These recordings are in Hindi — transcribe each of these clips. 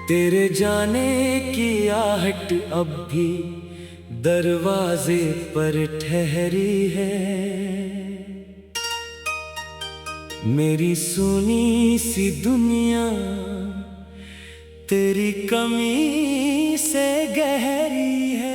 तेरे जाने की आहट अब भी दरवाजे पर ठहरी है। मेरी सुनी सी दुनिया तेरी कमी से गहरी है।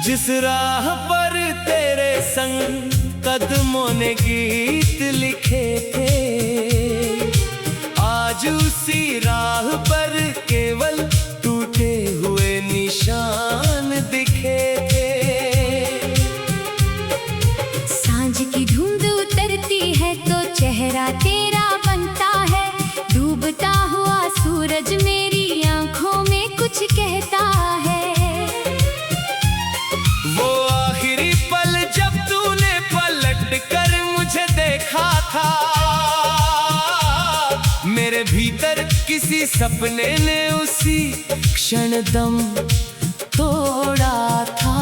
जिस राह पर तेरे संग कदमों ने गीत लिखे थे, आज उसी राह पर केवल टूटे हुए निशान दिखे थे। सांझ की धुंध उतरती है तो चेहरा तेरा बनता है। डूबता हुआ सूरज मेरी आंखों में कुछ कहता है। वो आखिरी पल जब तूने पलट कर मुझे देखा था, मेरे भीतर किसी सपने ने उसी क्षण दम तोड़ा था।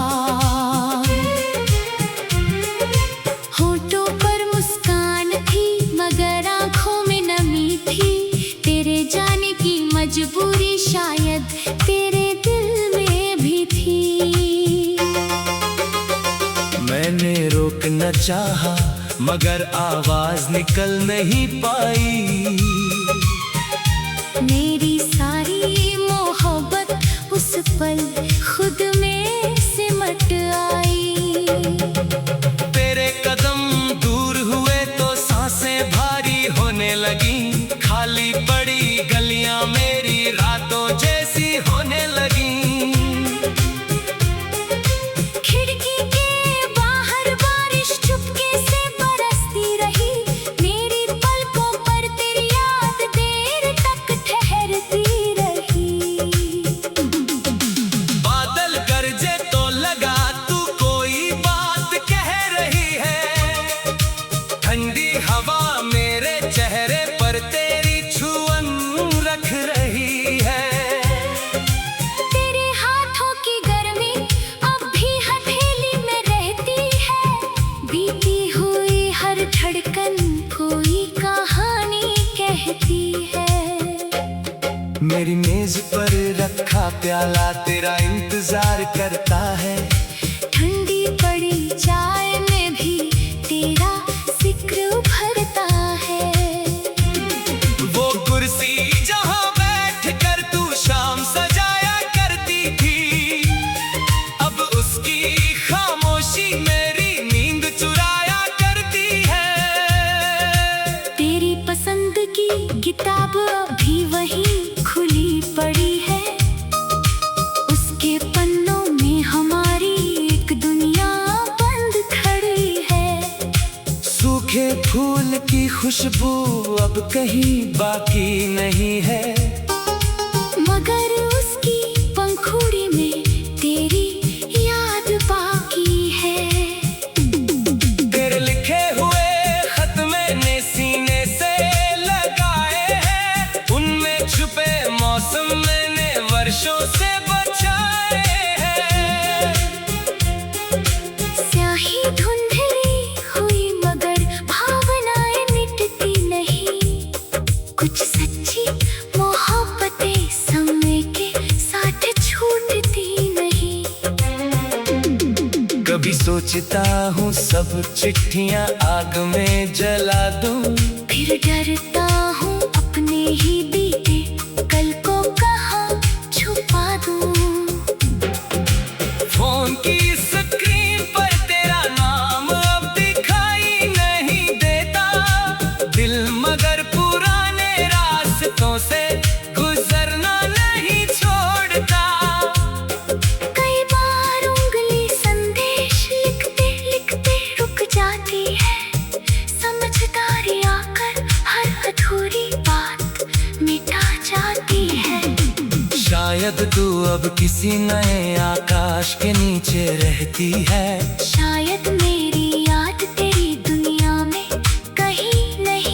होठों पर मुस्कान थी मगर आंखों में नमी थी। तेरे जाने की मजबूरी शायद तेरे दिल में भी थी। मैंने रोकना चाहा मगर आवाज निकल नहीं पाई। मेरी सारी मोहब्बत उस पल खुद में सिमट आई। तेरे कदम दूर हुए तो सांसें भारी होने लगी। खाली पड़ी गलियां मेरी रातों जैसी होने लगी। ठंडी हवा मेरे चेहरे पर तेरी छुअन रख रही है। तेरे हाथों की गर्मी अब भी हथेली में रहती है। बीती हुई हर धड़कन कोई कहानी कहती है। मेरी मेज पर रखा प्याला तेरा इंतजार करता है। ठंडी पड़ी चाय में भी तेरा जिक्र उभरता है। वो कुर्सी जहां बैठ कर तू शाम सजाया करती थी, अब उसकी खामोशी मेरी नींद चुराया करती है। तेरी पसंद की किताब अभी वहीं खुली पड़ी है। उसके पन्नों में हमारी एक दुनिया बंद खड़ी है। सूखे फूल की खुशबू अब कहीं बाकी नहीं है। मगर उसकी पंखुड़ी में तेरी याद बाकी है। तेरे लिखे हुए खत मैंने सीने से लगाए हैं। उनमें छुपे मौसम मैंने वर्षों से बचाए हैं। स्याही धुंधली हुई मगर भावनाएं मिटती नहीं। कुछ सच्ची मोहब्बतें समय के साथ छूटती नहीं। कभी सोचता हूँ सब चिट्ठियाँ आग में जला दूं, फिर डरता हूँ अपने ही बीते कल को कहाँ छुपा दूं। फोन की स्क्रीन पर तेरा नाम अब दिखाई नहीं देता। दिल मगर पुराने रास्तों से गुजरना नहीं छोड़ता। कई बार उंगली संदेश लिखते लिखते रुक जाती है। समझदारी आकर हर अधूरी बात मिटा जाती है। शायद तू अब किसी नए आकाश के नीचे रहती है। शायद मेरी याद तेरी दुनिया में कहीं नहीं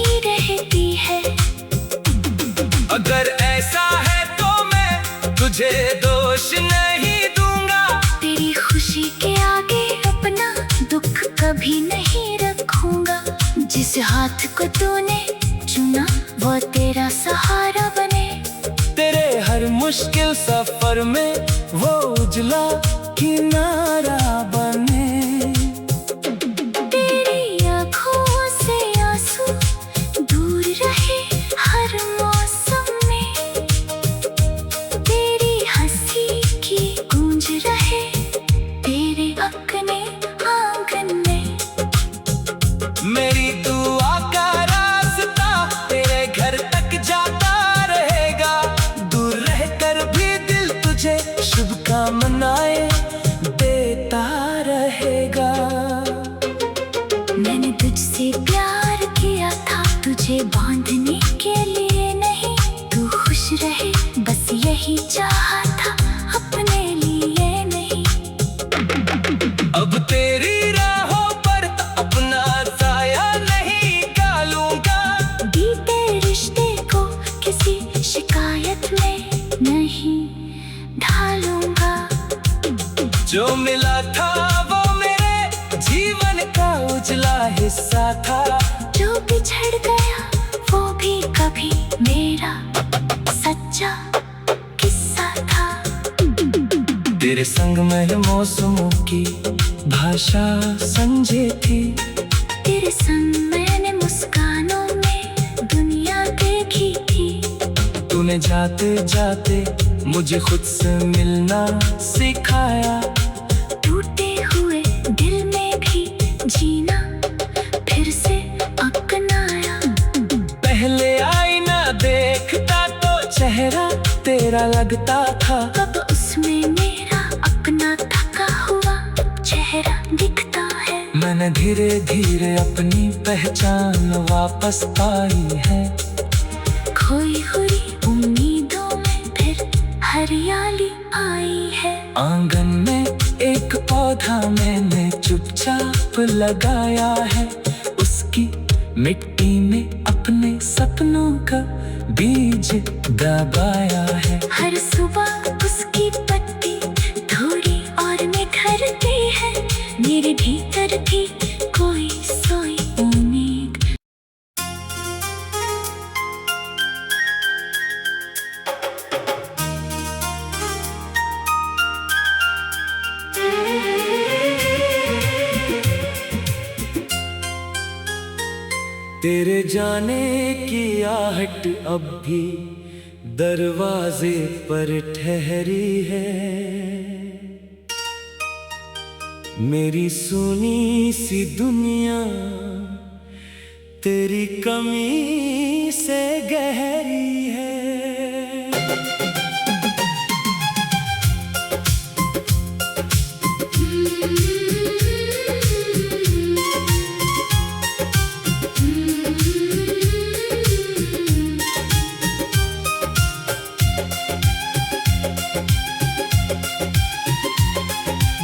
हाथ को तूने चुना वो तेरा सहारा बने। तेरे हर मुश्किल सफर में वो उजला किनारा बने। तेरी आँखों से आंसू दूर रहे हर मौसम में। तेरी हंसी की गूंज रहे तेरे अपने आंगन में। मेरी दुआ का रास्ता तेरे घर तक जाता रहेगा। दूर रहकर भी दिल तुझे शुभकामनाएं देता रहेगा। मैंने तुझसे प्यार किया था तुझे बांधने के लिए नहीं। तू खुश रहे बस यही चाहा था अपने लिए नहीं। अब तेरी राहों पर अपना साया नहीं डालूंगा। बीते रिश्ते को किसी शिकायत में नहीं ढालूंगा। जो मिला था वो मेरे जीवन का उजला हिस्सा था। जो बिछड़ गया वो भी कभी मेरा सच्चा किस्सा था। तेरे संग में मौसमों की भाषा समझी थी। तेरे संग मैंने मुस्कानों में दुनिया देखी थी। तूने जाते जाते मुझे खुद से मिलना सिखाया। टूटे हुए दिल में भी जीना फिर से अपनाया। पहले आईना देखता तो चेहरा तेरा लगता था। अब उसमें मेरा अपना थका हुआ चेहरा दिखता है। मैंने धीरे धीरे अपनी पहचान वापस पाई है। खोई हुई उम्मीदों में फिर हरियाली आई है। आंगन में एक पौधा मैंने चुपचाप लगाया है। उसकी मिट्टी में अपने सपनों का बीज दबाया है। हर सुबह उसकी पत्ती थोड़ी और निखरती है। मेरे भीतर भी कोई सोई उम्मीद। तेरे जाने की आहट अब भी दरवाजे पर ठहरी है। मेरी सुनी सी दुनिया तेरी कमी से गहरी है।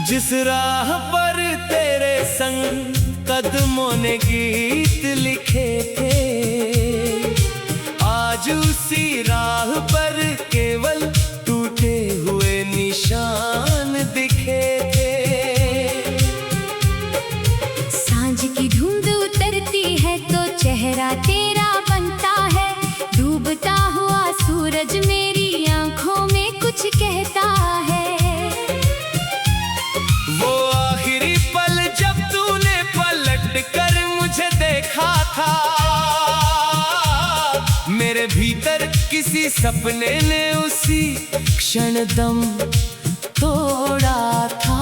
जिस राह पर तेरे संग कदमों ने गीत लिखे थे, आज उसी राह पर केवल टूटे हुए निशान दिखे थे। सांझ की धुंध उतरती है तो चेहरा तेरा बनता है। डूबता हुआ सूरज मेरी आंखों में कुछ कहता है। वो आखिरी पल जब तूने पलट कर मुझे देखा था, मेरे भीतर किसी सपने ने उसी क्षण दम तोड़ा था।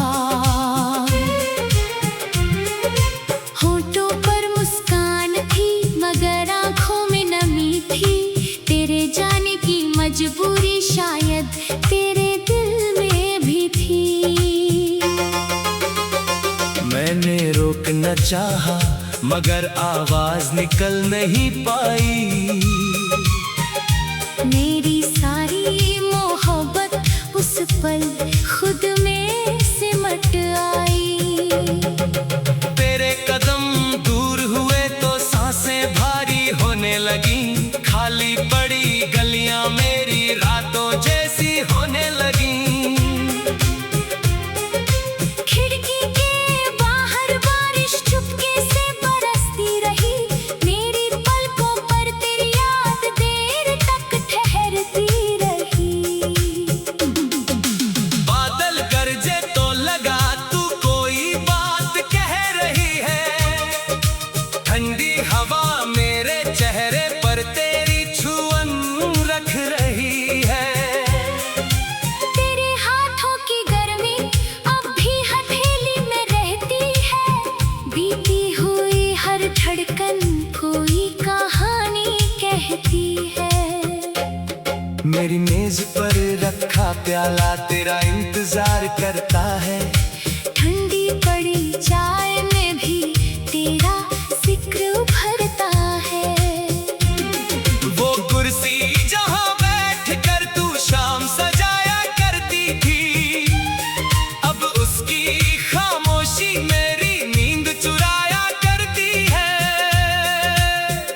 होठों पर मुस्कान थी मगर आंखों में नमी थी। तेरे जाने की मजबूरी शायद तेरे दिल में भी थी। मैंने रोकना चाहा मगर आवाज निकल नहीं पाई। मेरी सारी मोहब्बत उस पल खुद में सिमट आई। तेरे कदम दूर हुए तो सांसें भारी होने लगी। खाली पड़ी गलियां मेरी रातों जैसी होने लगी। खिड़की के बाहर बारिश चुपके से बरसती रही। मेरी रहती है। मेरी मेज पर रखा प्याला तेरा इंतजार करता है। ठंडी पड़ी चाय में भी तेरा जिक्र उभरता है। वो कुर्सी जहाँ बैठ कर तू शाम सजाया करती थी, अब उसकी खामोशी मेरी नींद चुराया करती है।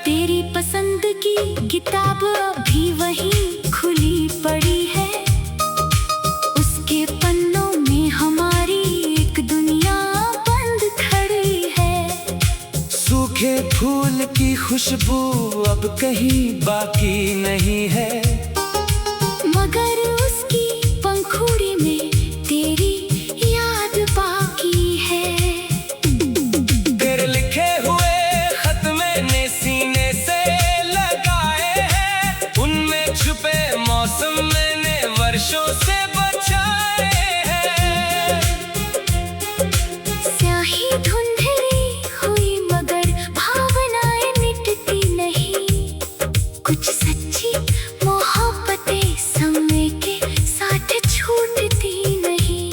तेरी पसंद की किताब अभी वहीं खुली पड़ी है। उसके पन्नों में हमारी एक दुनिया बंद खड़ी है। सूखे फूल की खुशबू अब कहीं बाकी नहीं है, मगर उसकी पंखुड़ी में तेरी याद बाकी है। तेरे लिखे हुए खत मैंने सीने से लगाए हैं, उनमें छुपे मौसम मैंने वर्षों से बचाए हैं। स्याही धुंधली हुई मगर भावनाएं मिटती नहीं। कुछ सच्ची मोहब्बतें समय के साथ छूटती नहीं।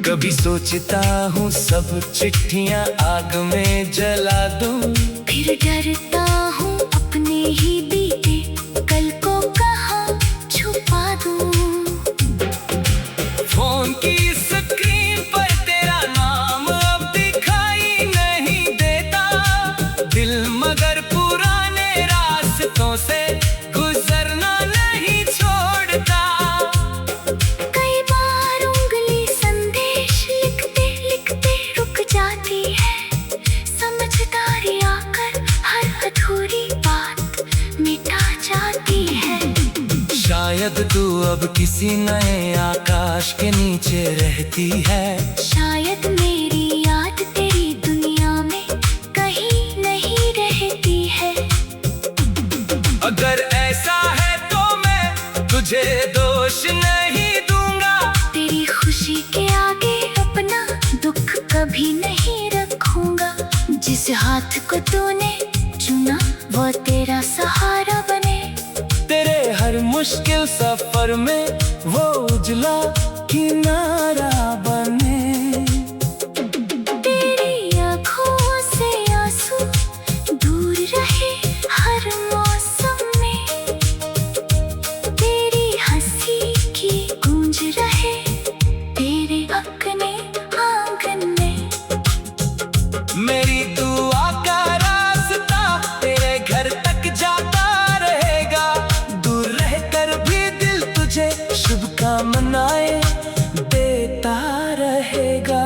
कभी सोचता हूँ सब चिट्ठियाँ आग में जला दूं, फिर डरता हूँ अपने ही बीते कल को कहाँ छुपा दूं। फोन की स्क्रीन पर तेरा नाम अब दिखाई नहीं देता, दिल मगर पुराने रास्तों से गुजरना नहीं छोड़ता। कई बार उंगली संदेश लिखते लिखते रुक जाती है। समझदारी आकर हर अधूरी बात मिटा जाती है। शायद तू अब किसी नए आकाश के नीचे रहती है। शायद मेरी याद तेरी दुनिया में कहीं नहीं रहती है। अगर ऐसा है तो मैं तुझे दोष नहीं दूंगा, तेरी खुशी के आगे अपना दुख कभी नहीं रखूंगा। जिस हाथ को तूने चुना वो तेरा सहारा बने। तेरे हर मुश्किल सफर में वो उजला किनारा बने। तेरी आँखों से आंसू दूर रहे हर मौसम में। तेरी हंसी की गूंज रहे तेरे अपने आंगन में। मेरी दुआ का रास्ता तेरे घर तक जाता रहेगा, दूर रहकर भी दिल तुझे शुभकामनाएं देता रहेगा।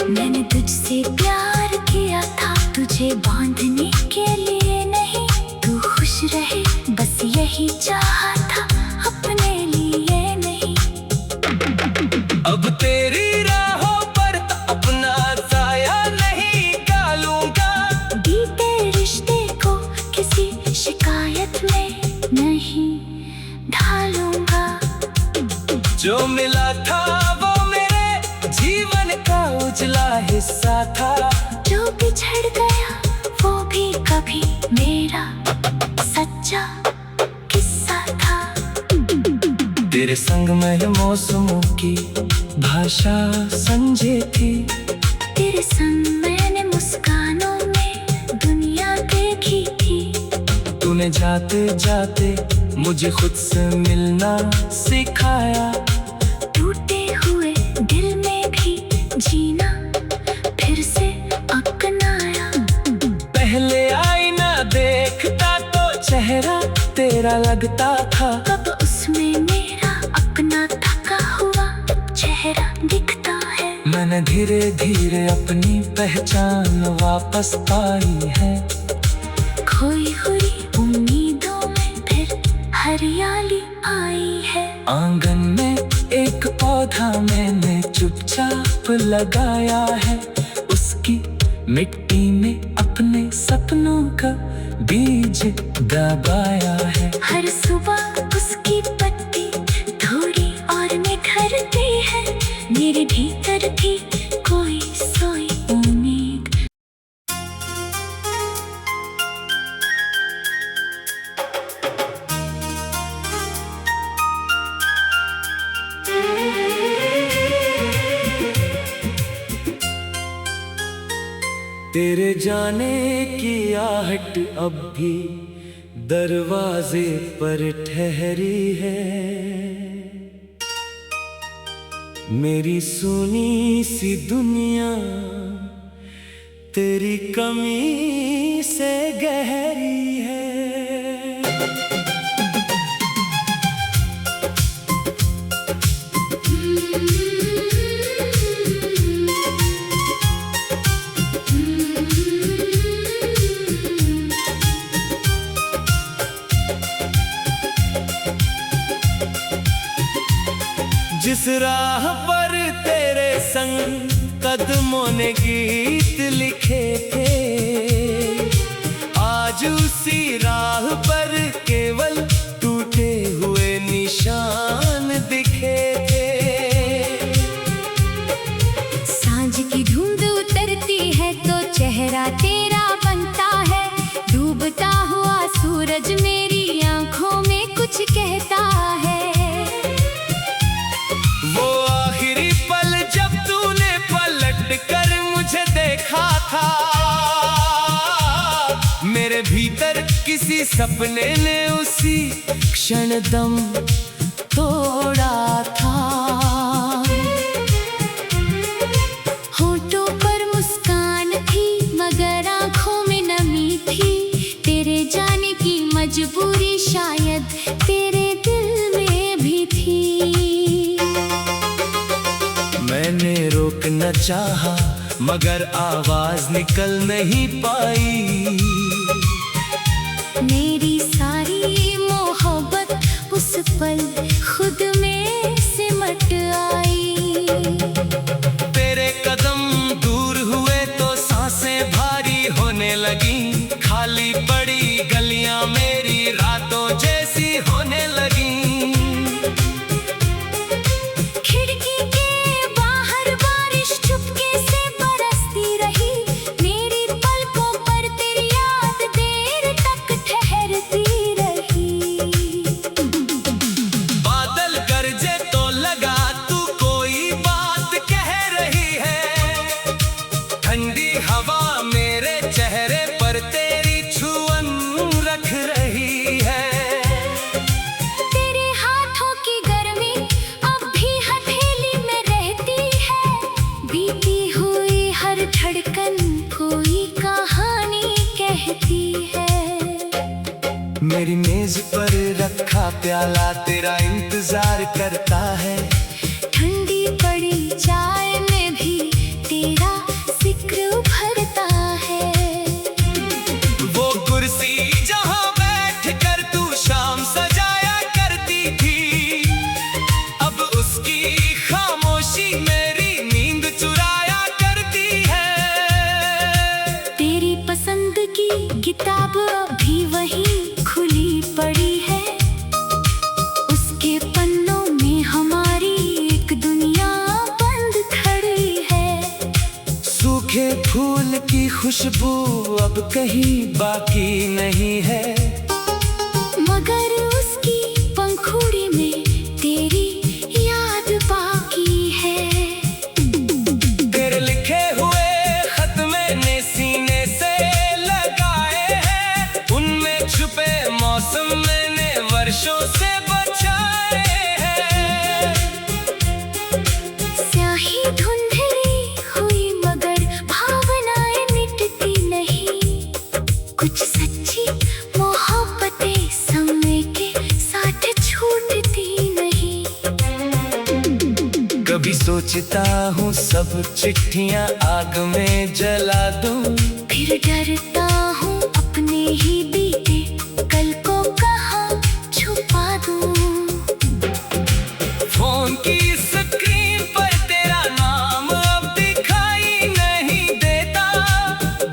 मैंने तुझसे प्यार किया था तुझे बांधने के लिए नहीं। तू खुश रहे बस यही चाहा था अपने लिए नहीं। अब तेरी राहों पर अपना साया नहीं डालूंगा, बीते रिश्ते को किसी शिकायत में नहीं ढालूंगा। जो मिला था वो मेरे जीवन का उजला हिस्सा था, जो बिछड़ गया वो भी कभी मेरा सच्चा किस्सा था। तेरे संग में मौसमों की भाषा समझे थी। तेरे संग मैंने मुस्कानों में दुनिया देखी थी। तूने जाते जाते मुझे खुद से मिलना सिखाया। टूटे हुए दिल में भी जीना फिर से अपनाया। पहले आईना देखता तो चेहरा तेरा लगता था, कब उसमें मेरा अपना थका हुआ चेहरा दिखता है। मैंने धीरे धीरे अपनी पहचान वापस पाई है। खोई हुई उम्मीदों में फिर हरियाली आई है। आंगन में एक पौधा मैंने चुपचाप लगाया है, उसकी मिट्टी में अपने सपनों का बीज दबाया है। हर सुबह उसकी पत्ती थोड़ी और निखरती है। मेरे भीतर भी कोई सोई उम्मीद। तेरे जाने की आहट अब भी दरवाजे पर ठहरी है। मेरी सुनी सी दुनिया तेरी कमी से गहरी है। जिस राह पर तेरे संग कदमों ने गीत लिखे थे, आज उसी राह पर केवल टूटे हुए निशान दिखे थे। सांझ की धुंध उतरती है तो चेहरा तेरा बनता है। डूबता हुआ सूरज मेरी आंखों में कुछ कहता है। वो आखिरी पल जब तूने पलट कर मुझे देखा था, मेरे भीतर किसी सपने ने उसी क्षण दम तोड़ा था। होठों पर मुस्कान थी मगर आंखों में नमी थी। तेरे जाने की मजबूरी शायद तेरे दिल में भी थी। मैंने रोकना चाहा मगर आवाज निकल नहीं पाई। मेरी सारी मोहब्बत उस पल खुद में सिमट आई। तेरे कदम दूर हुए तो सांसें भारी होने लगी। खाली पड़ी गलियां मेरी रातों जैसी होने लगी। खिड़की के बाहर बारिश चुपके से बरसती रही। मेरी पलकों पर तेरी याद देर तक ठहरती रही। बादल गरजे तो लगा तू कोई बात कह रही है। ठंडी हवा मेरे चेहरे पर तेरी छुअन रख रही है। तेरे हाथों की गर्मी अब भी हथेली में रहती है। बीती हुई हर धड़कन कोई कहानी कहती है। मेरी मेज पर रखा प्याला तेरा इंतजार करता है। ठंडी पड़ी चाय में भी तेरा जिक्र उभरता है। वो कुर्सी जहां बैठ कर तू शाम सजाया करती थी, अब उसकी खामोशी मेरी नींद चुराया करती है। तेरी पसंद की किताब अभी वहीं खुली पड़ी है। उसके पन्नों में हमारी एक दुनिया बंद खड़ी है। सूखे फूल की खुशबू अब कहीं बाकी नहीं है। मगर उसकी पंखुड़ी में तेरी याद बाकी है। तेरे लिखे हुए खत मैंने सीने से लगाए हैं। उनमें छुपे मौसम मैंने वर्षों से बचाए हैं। स्याही धुंधली हुई मगर भावनाएं मिटती नहीं। कुछ सच्ची मोहब्बतें समय के साथ छूटती नहीं। कभी सोचता हूँ सब चिट्ठियाँ आग में जला दूं। फिर डरता हूँ अपने ही बीते कल को कहाँ छुपा दूं। फोन की स्क्रीन पर तेरा नाम अब दिखाई नहीं देता।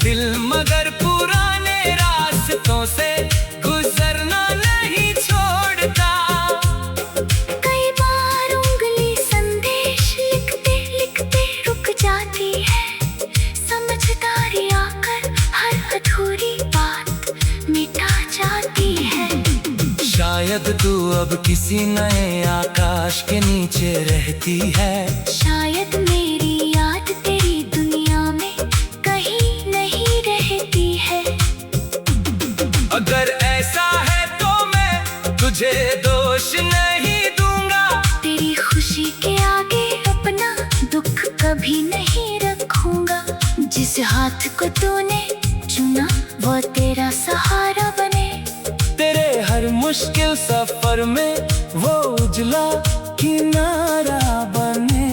दिल मगर पुराने रास्तों से गुजरना नहीं छोड़ता। कई बार उंगली संदेश लिखते लिखते रुक जाती है। समझदारी आकर हर अधूरी बात मिटा जाती है। शायद तू अब किसी नए आकाश के नीचे रहती है। शायद मेरी याद तेरी दुनिया में कहीं नहीं तूने चुना वो तेरा सहारा बने। तेरे हर मुश्किल सफर में वो उजला किनारा बने।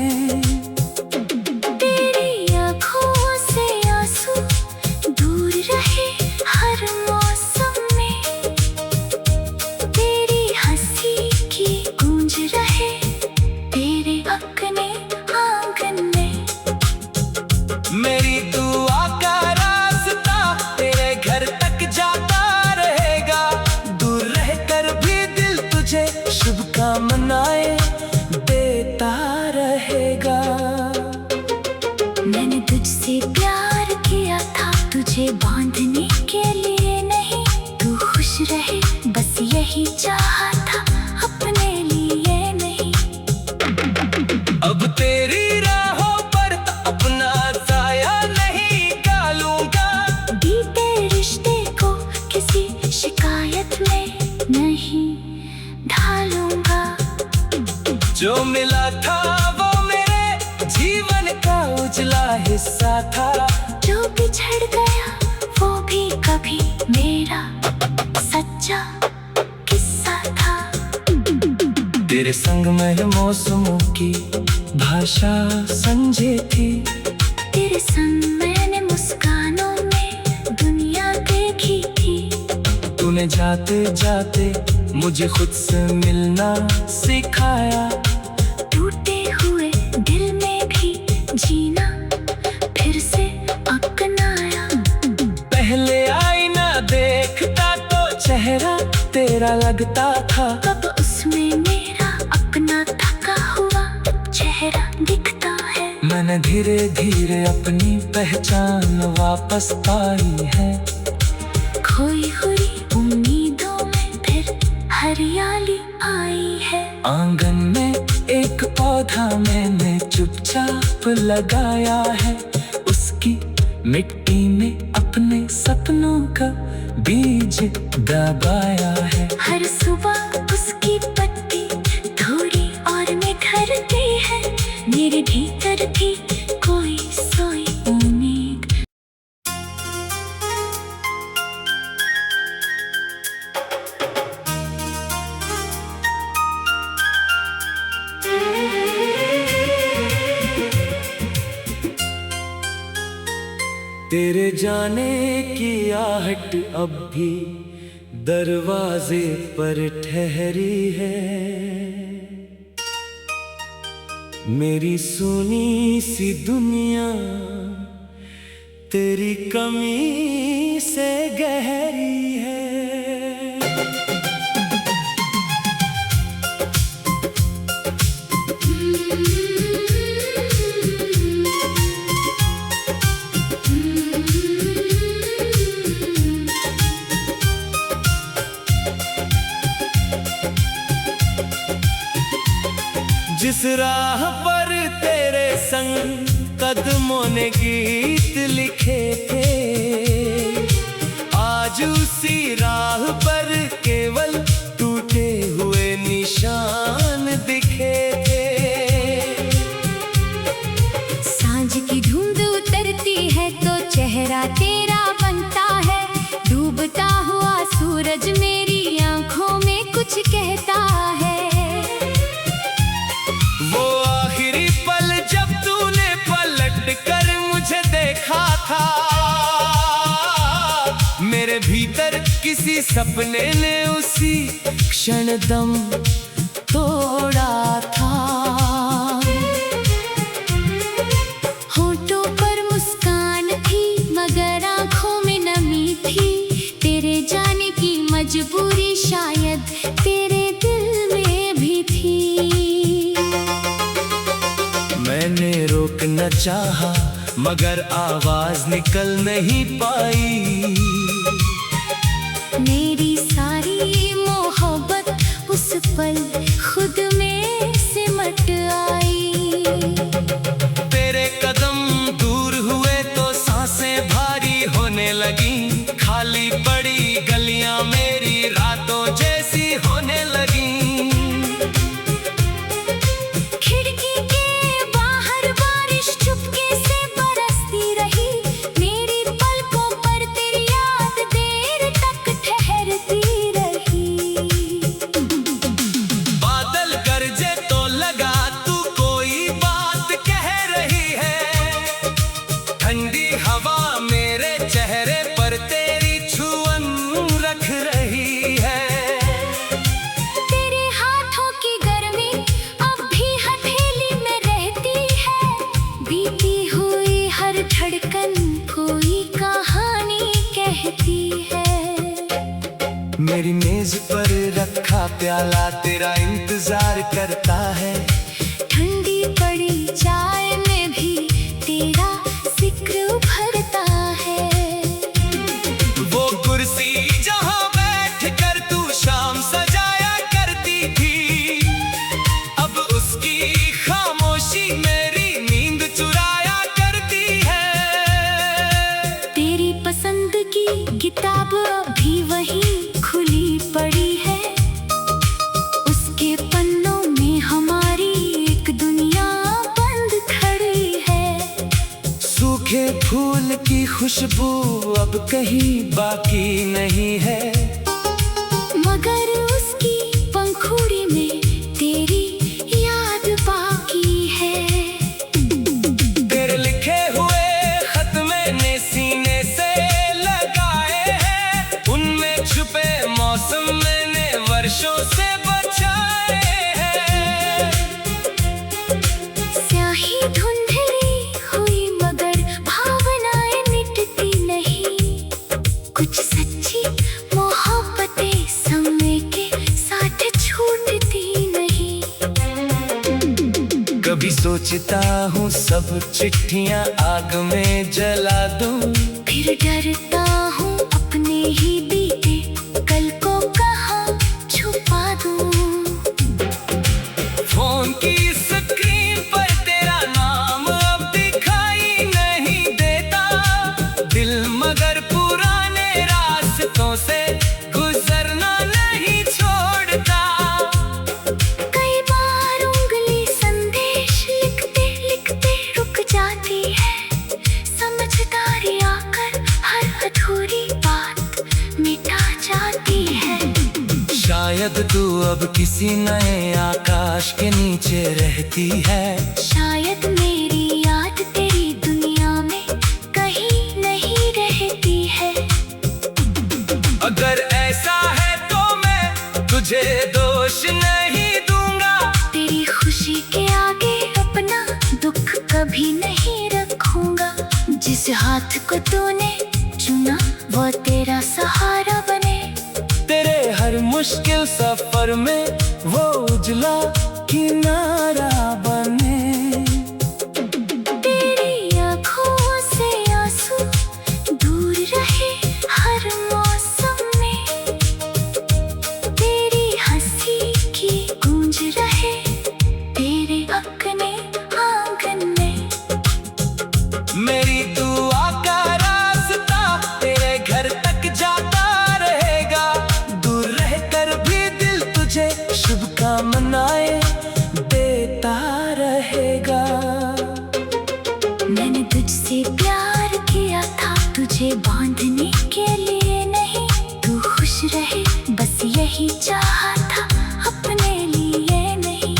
तेरी आँखों से आंसू दूर रहे हर मौसम में। तेरी हंसी की गूंज रहे तेरे अपने आंगन में। मेरी दुआ का रास्ता तेरे घर तक जाता रहेगा। दूर रहकर भी दिल तुझे शुभकामनाएं देता रहेगा। मैंने तुझसे प्यार किया था, तुझे बांधने के लिए नहीं। तू खुश रहे बस यही चाहा था, अपने लिए नहीं। अब तेरी राहों पर अपना साया नहीं डालूंगा। बीते रिश्ते को किसी शिकायत में नहीं ढालूंगा। जो मिला था वो मेरे जीवन का उजला हिस्सा था। जो बिछड़ गया वो भी कभी मेरा सच्चा किस्सा था। तेरे संग में मौसमों की भाषा समझे थी। तेरे संग मैंने मुस्कानों में दुनिया देखी थी। तूने जाते जाते मुझे खुद से मिलना सिखाया। टूटे हुए दिल में भी जीना फिर से अपनाया। पहले आईना देखता तो चेहरा तेरा लगता था। कब उसमें मेरा अपना थका हुआ चेहरा दिखता है। मैंने धीरे धीरे अपनी पहचान वापस पाई है। खोई हुई उम्मीदों में फिर हरियाली आई है। आंगन में एक पौधा मैंने चुपचाप लगाया है। उसकी मिट्टी में अपने सपनों का बीज दबाया है। हर सुबह उसकी पत्ती थोड़ी और निखरती है। मेरे भीतर भी कोई सोई उम्मीद। तेरे जाने की आहट अब भी दरवाजे पर ठहरी है। मेरी सुनी सी दुनिया तेरी कमी से गहरी है। जिस राह पर तेरे संग कदमों ने गीत लिखे थे, आज उसी राह पर केवल टूटे हुए निशान दिखे थे। सांझ की धुंध उतरती है तो चेहरा तेरा बनता है। डूबता हुआ सूरज मेरी आंखों में कुछ कहता है। वो आखिरी पल जब तूने पलट कर मुझे देखा था, मेरे भीतर किसी सपने ने उसी क्षण दम तोड़ा था। होठों पर मुस्कान थी मगर आंखों में नमी थी। तेरे जाने की मजबूरी शायद तेरे दिल में भी थी। मैंने रोकना चाहा मगर आवाज निकल नहीं पाई। मेरी सारी मोहब्बत उस पल खुद में सिमट आई। तेरे कदम दूर हुए तो सांसें भारी होने लगी। खाली पड़ी गलियां मेरी रातों जैसी होने लगी। खिड़की के बाहर बारिश चुपके से बरसती रही। मेरी पलकों खड़ी है। मेरी मेज पर रखा प्याला तेरा इंतजार करता है। ठंडी पड़ी चाय में भी तेरा जिक्र उभरता है। वो कुर्सी जहाँ बैठ कर तू शाम सजाया करती थी, अब उसकी खामोशी मेरी नींद चुराया करती है। तेरी पसंद की किताब अभी वहीं खुली पड़ी है। उसके पन्नों में हमारी एक दुनिया बंद खड़ी है। सूखे फूल की खुशबू अब कहीं बाकी नहीं है, मगर उसकी पंखुड़ी में तेरी याद बाकी है। तेरे लिखे हुए खत मैंने सीने से लगाए हैं, उनमें छुपे मौसम मैंने वर्षों से बचाए हैं। स्याही धुंधली हुई मगर भावनाएं मिटती नहीं। कुछ सच्ची मोहब्बतें समय के साथ छूटती नहीं। कभी सोचता हूँ सब चिट्ठियाँ आग में जला दूं, फिर डरता हूँ अपने ही बीते कल को कहाँ छुपा दूं। फोन की स्क्रीन पर तेरा नाम अब दिखाई नहीं देता, दिल मगर पुराने रास्तों से गुजरना नहीं छोड़ता। कई बार उंगली संदेश लिखते लिखते रुक जाती है। समझदारी आकर हर अधूरी बात मिटा जाती है। शायद तू अब किसी नए आकाश के नीचे रहती है। शायद मेरी याद तेरी दुनिया में कहीं नहीं रहती है। अगर ऐसा है तो मैं तुझे दोष नहीं दूंगा, तेरी खुशी के आगे अपना दुख कभी नहीं रखूंगा। जिस हाथ को तूने चुना वो तेरा सहारा बने। तेरे हर मुश्किल सफर में वो उजला किनारा बने। तेरी आँखों से आंसू दूर रहे हर मौसम में। तेरी हंसी की गूंज रहे तेरे अपने आंगन में। मेरी दुआ का रास्ता तेरे घर तक जाता रहेगा, दूर रहकर भी दिल तुझे शुभकामनाएं देता रहेगा। मैंने तुझसे प्यार किया था, तुझे बांधने के लिए नहीं। तू खुश रहे बस यही चाहा था, अपने लिए नहीं।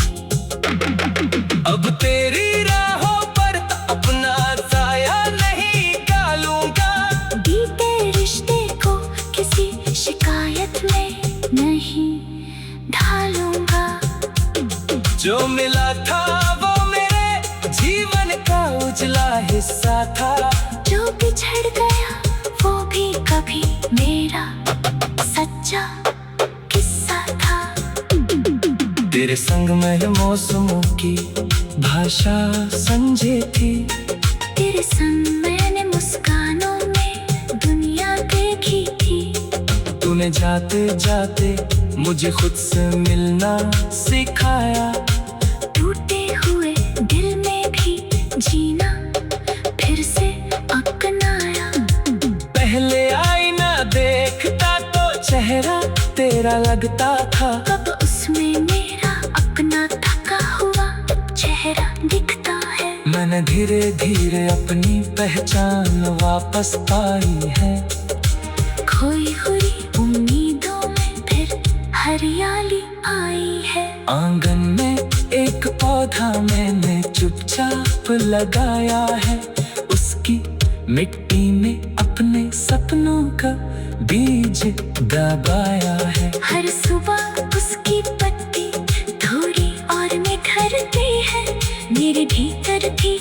अब तेरी राहों पर अपना साया नहीं डालूंगा, बीते रिश्ते को किसी शिकायत में नहीं ढालूंगा। जो मिला था वो मेरे जीवन का उजला हिस्सा था, जो बिछड़ गया वो भी कभी मेरा सच्चा किस्सा था। तेरे संग में मौसमों की भाषा समझी थी। तेरे संग मैंने मुस्कानों में दुनिया देखी थी। तूने जाते जाते मुझे खुद से मिलना सिखाया। टूटे हुए दिल में भी जीना फिर से अपनाया। पहले आईना देखता तो चेहरा तेरा लगता था, अब उसमें मेरा अपना थका हुआ चेहरा दिखता है। मैंने धीरे धीरे अपनी पहचान वापस पाई है। खोई हुई उम्मीदों में फिर हरियाली आई है। आंगन में एक पौधा मैंने चुपचाप लगाया है, उसकी मिट्टी में अपने सपनों का बीज दबाया है। हर सुबह उसकी पत्ती थोड़ी और निखरती है। मेरे भीतर भी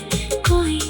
कोई